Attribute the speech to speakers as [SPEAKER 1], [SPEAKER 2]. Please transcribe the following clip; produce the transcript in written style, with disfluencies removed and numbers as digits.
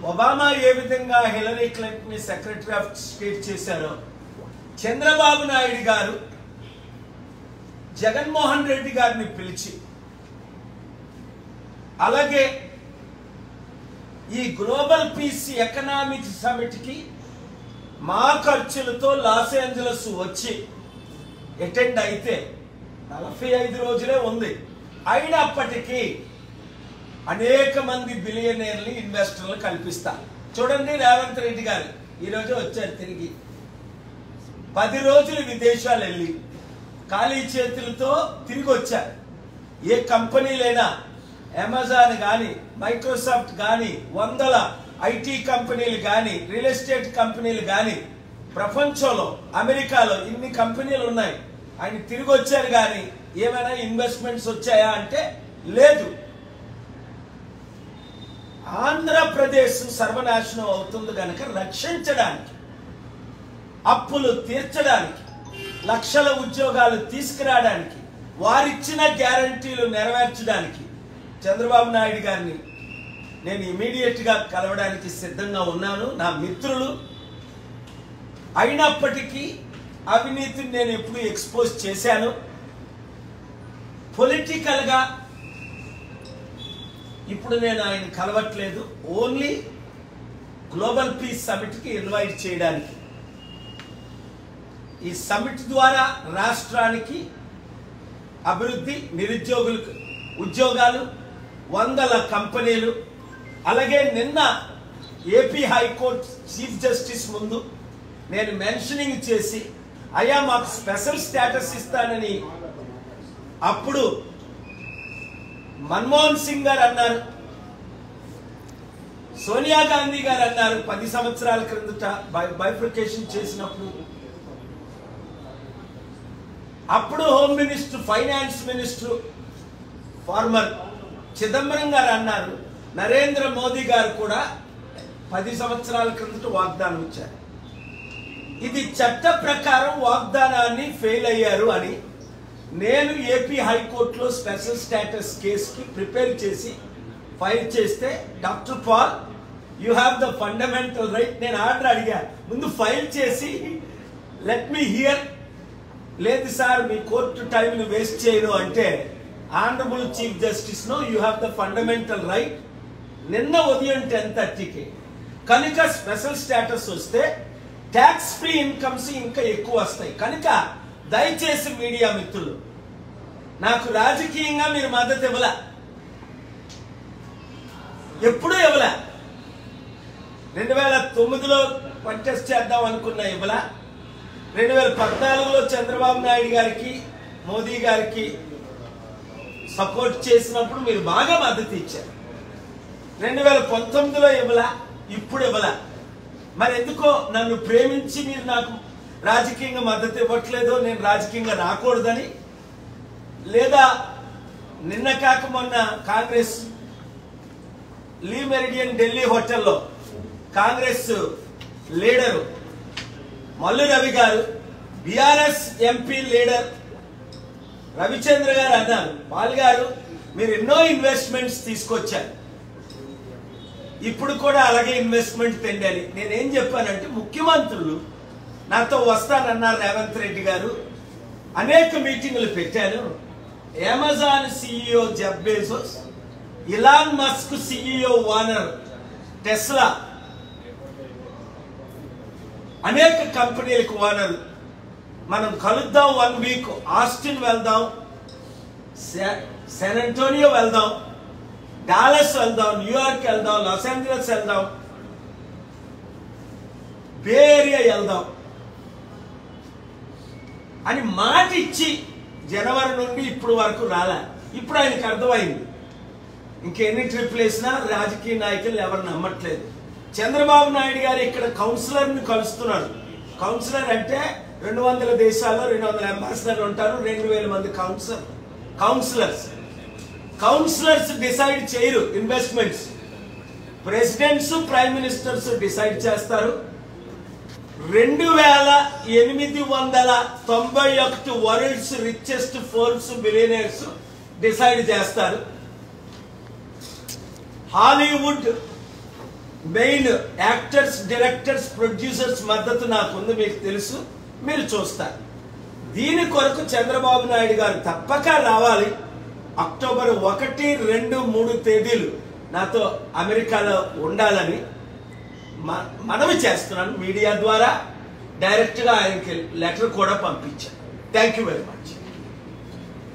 [SPEAKER 1] Obama ఏ విధంగా Hillary Clinton ని secretary of state చేశారో చంద్రబాబు నాయుడు గారు జగన్మోహన్ రెడ్డి గారిని పిలిచి, అలాగే ఈ గ్లోబల్ పీస్ ఎకనామిక్ సమిట్ కి మా ఖర్చులతో లాస్ ఏంజలస్ వచ్చి అటెండ్ అయితే 45 రోజులే ఉంది. అయినప్పటికీ అనేక మంది బిలియనీర్లు ఇన్వెస్టర్లు కల్పిస్తారు. చూడండి, రేవంత్ రెడ్డి గారు ఈరోజు వచ్చారు, తిరిగి 10 రోజులు విదేశాలు వెళ్ళి ఖాళీ చేతులతో తిరిగి వచ్చారు. ఏ కంపెనీలైనా అమెజాన్ కానీ, మైక్రోసాఫ్ట్ కానీ, 100 ఐటీ కంపెనీలు కానీ, రియల్ ఎస్టేట్ కంపెనీలు కానీ, ప్రపంచంలో అమెరికాలో ఇన్ని కంపెనీలు ఉన్నాయి. ఆయన తిరిగి వచ్చారు కానీ ఏమైనా ఇన్వెస్ట్మెంట్స్ వచ్చాయా అంటే లేదు. ఆంధ్రప్రదేశ్ సర్వనాశనం అవుతుంది కనుక రక్షించడానికి, అప్పులు తీర్చడానికి, లక్షల ఉద్యోగాలు తీసుకురావడానికి, వారిచ్చిన గ్యారంటీలు నెరవేర్చడానికి చంద్రబాబు నాయుడు గారిని నేను ఇమీడియట్ గా కలవడానికి సిద్ధంగా ఉన్నాను. నా మిత్రులు అయినప్పటికీ అవినీతిని నేను ఎప్పుడు ఎక్స్పోజ్ చేశాను. పొలిటికల్ గా ఇప్పుడు నేను ఆయన కలవట్లేదు. ఓన్లీ గ్లోబల్ పీస్ సమిట్ కి ఇన్వైట్ చేయడానికి. ఈ సమిట్ ద్వారా రాష్ట్రానికి అభివృద్ధి, నిరుద్యోగులకు ఉద్యోగాలు, 100 కంపెనీలు. అలాగే నిన్న ఏపీ హైకోర్టు చీఫ్ జస్టిస్ ముందు నేను మెన్షనింగ్ చేసి, అయ్యా మాకు స్పెషల్ స్టేటస్ ఇస్తానని అప్పుడు మన్మోహన్ సింగ్ గారు అన్నారు, సోనియా గాంధీ గారు అన్నారు 10 సంవత్సరాల క్రిందట బైఫర్కేషన్ చేసినప్పుడు. అప్పుడు home minister, finance minister former Chidambaram garu అన్నారు, నరేంద్ర మోదీ గారు కూడా 10 సంవత్సరాల క్రిందట వాగ్దానం ఇచ్చారు. ఇది చట్ట ప్రకారం వాగ్దానాన్ని ఫెయిల్ అయ్యారు అని నేను ఏపీ హైకోర్టులో స్పెషల్ స్టేటస్ కేసుకి ప్రిపేర్ చేసి ఫైల్ చేస్తే, doctor Paul you have the fundamental right, నేను ఆర్డర్ అడిగా, ముందు ఫైల్ చేసి లెట్ మీ హియర్. లేదు సార్, మీ కోర్టు టైంని వేస్ట్ చేయను అంటే, honourable chief justice no you have the fundamental right. నిన్న ఉదయం 10:30కి కనుక స్పెషల్ స్టేటస్ వస్తే ట్యాక్స్ ఫ్రీ ఇన్కమ్స్ ఇంకా ఎక్కువ వస్తాయి. కనుక దయచేసి మీడియా మిత్రులు, నాకు రాజకీయంగా మీరు మద్దతు ఇవ్వలే, ఎప్పుడూ ఇవ్వలే. 2009లో కంటెస్ట్ చేద్దాం అనుకున్నా, ఇవ్వలే. 2014లో చంద్రబాబు నాయుడు గారికి, మోదీ గారికి సపోర్ట్ చేసినప్పుడు మీరు బాగా మద్దతు ఇచ్చారు. 2019లో ఇవ్వలా, ఇప్పుడు ఇవ్వలా. మరి ఎందుకో నన్ను ప్రేమించి మీరు నాకు రాజకీయంగా మద్దతు ఇవ్వట్లేదో, నేను రాజకీయంగా రాకూడదని, లేదా నిన్న కాక మొన్న కాంగ్రెస్ లీ మెరిడియన్ ఢిల్లీ హోటల్లో కాంగ్రెస్ లీడరు మల్లు రవి గారు, బీఆర్ఎస్ ఎంపీ లీడర్ రవిచంద్ర గారు అన్నారు, పాల్ గారు మీరు ఎన్నో ఇన్వెస్ట్మెంట్స్ తీసుకొచ్చారు, ఇప్పుడు కూడా అలాగే ఇన్వెస్ట్మెంట్ తెండి. నేనేం చెప్పానంటే, ముఖ్యమంత్రులు నాతో వస్తానన్నారు రేవంత్ రెడ్డి గారు, అనేక మీటింగులు పెట్టాను. Amazon CEO Jeff Bezos, Elon Musk CEO Warner, Tesla, అనేక కంపెనీలకు ఓనర్, మనం కలుద్దాం, 1 వీక్ ఆస్టిన్ వెళ్దాం, శాన్ అంటోనియో వెళ్దాం, డాలస్ వెళ్దాం, న్యూయార్క్ వెళ్దాం, లాస్ ఏంజలస్ వెళ్దాం, బే ఏరియా వెళ్దాం అని మాట ఇచ్చి జనవరి నుండి ఇప్పుడు వరకు రాలే. ఇప్పుడు ఆయనకు అర్థమైంది, ఇంకెన్ని ట్రిప్లు వేసినా రాజకీయ నాయకులు ఎవరు నమ్మట్లేదు. చంద్రబాబు నాయుడు గారు ఇక్కడ కౌన్సిలర్ని కలుస్తున్నాడు. కౌన్సిలర్ అంటే 200 దేశాల్లో 200 అంబాసిడర్లు ఉంటారు, 2000 మంది కౌన్సిలర్స్ డిసైడ్ చేయరు investments. Presidents, prime ministers decide చేస్తారు. 2891 world's richest Forbes billionaires decide చేస్తారు. Hollywood main actors, directors, producers మద్దతు నాకుంది, మీకు తెలుసు, మీరు చూస్తారు. దీని కొరకు చంద్రబాబు నాయుడు గారు తప్పక రావాలి. అక్టోబర్ 1, 2, 3 తేదీలు నాతో అమెరికాలో ఉండాలని మనవి చేస్తున్నాను. మీడియా ద్వారా డైరెక్ట్గా ఆయనకి లెటర్ కూడా పంపించాను. Thank you very much.